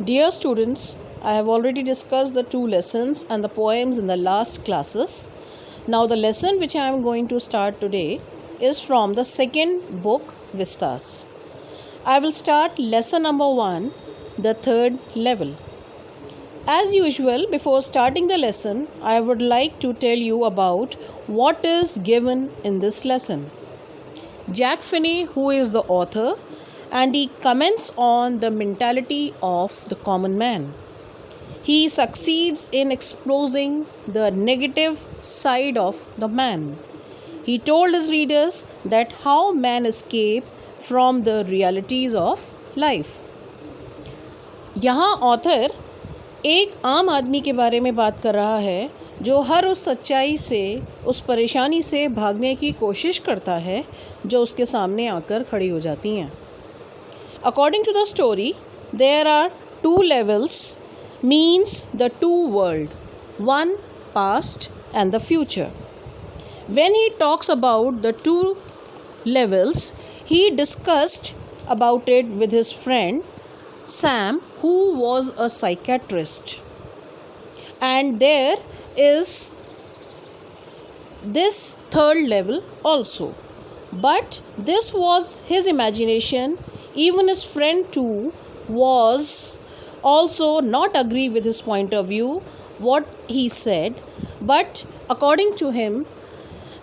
Dear students, I have already discussed the two lessons and the poems in the last classes. Now, the lesson which I am going to start today is from the second book, Vistas. I will start lesson number 1, the third level. As usual, before starting the lesson, I would like to tell you about what is given in this lesson. Jack Finney, who is the author, and he comments on the mentality of the common man. He succeeds in exposing the negative side of the man. He told his readers that how man escape from the realities of life. यहाँ author एक आम आदमी के बारे में बात कर रहा है जो हर उस सच्चाई से, उस परेशानी से भागने की कोशिश करता है जो उसके सामने आकर खड़ी हो जाती हैं. According to the story, there are two levels, means the two world, one past and the future. When he talks about the two levels, he discussed about it with his friend Sam, who was a psychiatrist. And there is this third level also. But this was his imagination. Even his friend too was also not agree with his point of view, what he said. But according to him,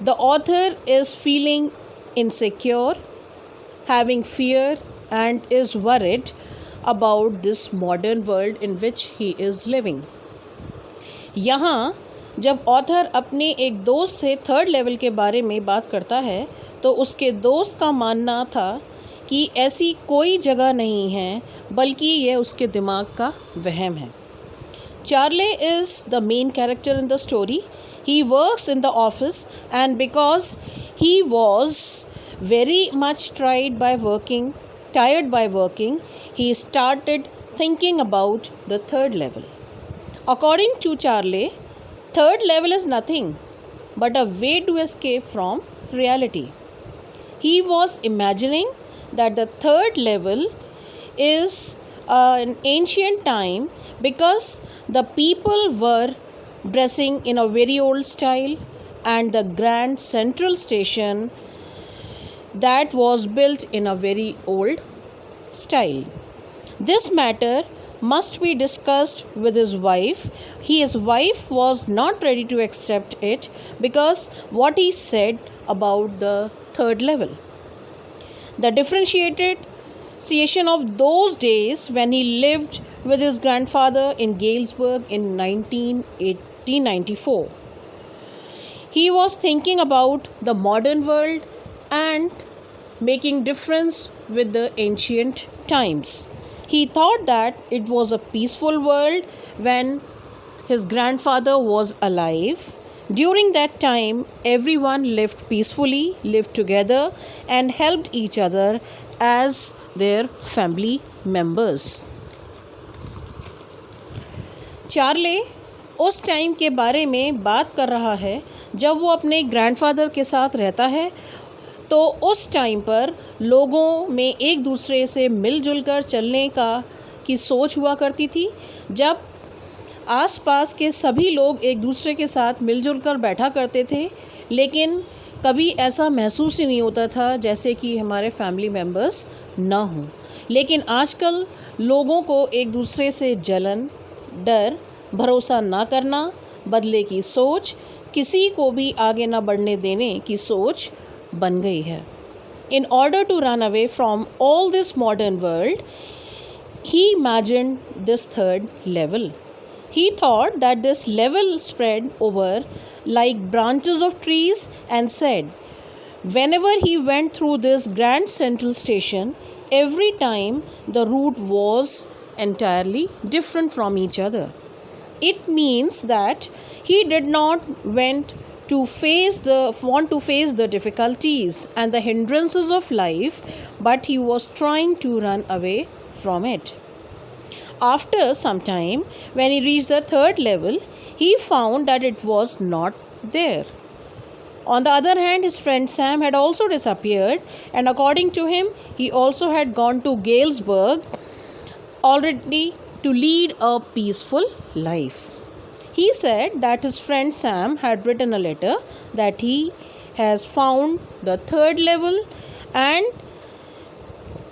the author is feeling insecure, having fear, and is worried about this modern world in which he is living. यहाँ जब author अपने एक दोस्त से third level के बारे में बात करता है तो उसके दोस्त का मानना था कि ऐसी कोई जगह नहीं है बल्कि यह उसके दिमाग का वहम है. Charlie is the main character in the story. He works in the office, and because he was very much tired by working, he started thinking about the third level. According to Charlie, third level is nothing but a way to escape from reality. He was imagining that the third level is an ancient time because the people were dressing in a very old style, and the grand central station that was built in a very old style. This matter must be discussed with his wife. His wife was not ready to accept it because what he said about the third level. The differentiation of those days when he lived with his grandfather in Galesburg in 1894. He was thinking about the modern world and making difference with the ancient times. He thought that it was a peaceful world when his grandfather was alive. During that time, everyone lived peacefully, lived together, and helped each other as their family members. Charlie उस time के बारे में बात कर रहा है जब वो अपने ग्रैंडफादर के साथ रहता है. तो उस टाइम पर लोगों में एक दूसरे से मिलजुल कर चलने की सोच हुआ करती थी. जब आसपास के सभी लोग एक दूसरे के साथ मिलजुल कर बैठा करते थे, लेकिन कभी ऐसा महसूस ही नहीं होता था जैसे कि हमारे फैमिली मेम्बर्स ना हों. लेकिन आजकल लोगों को एक दूसरे से जलन, डर, भरोसा ना करना, बदले की सोच, किसी को भी आगे ना बढ़ने देने की सोच बन गई है. In order to run away from all this modern world, he imagined this third level. He thought that this level spread over like branches of trees and said, whenever he went through this grand central station, every time the route was entirely different from each other. It means that he did not want to face the difficulties and the hindrances of life, but he was trying to run away from it. After some time, when he reached the third level, he found that it was not there. On the other hand, his friend Sam had also disappeared, and according to him, he also had gone to Galesburg already to lead a peaceful life. He said that his friend Sam had written a letter that he has found the third level and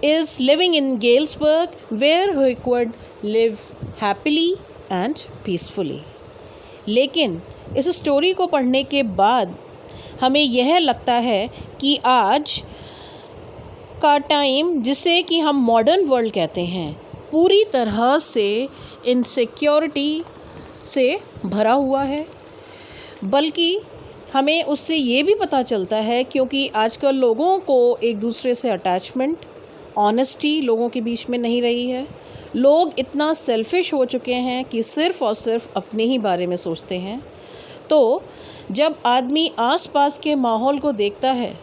is living in Galesburg, where he could live happily and peacefully. लेकिन इस story को पढ़ने के बाद हमें यह लगता है कि आज का टाइम, जिसे कि हम मॉडर्न वर्ल्ड कहते हैं, पूरी तरह से इनसिक्योरिटी से भरा हुआ है। बल्कि हमें उससे ये भी पता चलता है, क्योंकि आजकल लोगों को एक दूसरे से अटैचमेंट, ऑनेस्टी लोगों के बीच में नहीं रही है। लोग इतना सेल्फिश हो चुके हैं कि सिर्फ़ और सिर्फ अपने ही बारे में सोचते हैं। तो जब आदमी आसपास के माहौल को देखता है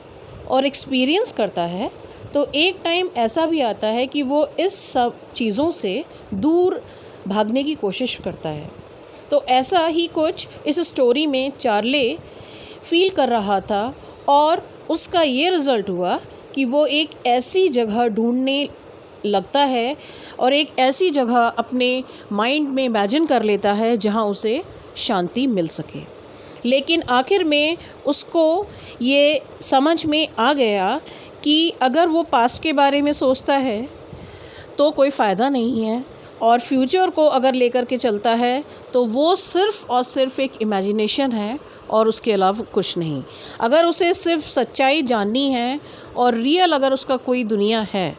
और एक्सपीरियंस करता है, तो एक टाइम ऐसा भी आता है कि वो इस सब चीज़ों से दूर भागने की कोशिश करता है। तो ऐसा ही कुछ इस स्टोरी में चार्ले फील कर रहा था, और उसका ये रिज़ल्ट हुआ कि वो एक ऐसी जगह ढूंढने लगता है और एक ऐसी जगह अपने माइंड में इमेजिन कर लेता है जहां उसे शांति मिल सके। लेकिन आखिर में उसको ये समझ में आ गया कि अगर वो पास्ट के बारे में सोचता है तो कोई फ़ायदा नहीं है, और फ्यूचर को अगर लेकर के चलता है तो वो सिर्फ़ और सिर्फ एक इमेजिनेशन है और उसके अलावा कुछ नहीं। अगर उसे सिर्फ सच्चाई जाननी है और रियल अगर उसका कोई दुनिया है,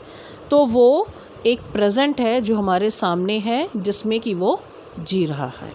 तो वो एक प्रेजेंट है जो हमारे सामने है, जिसमें कि वो जी रहा है।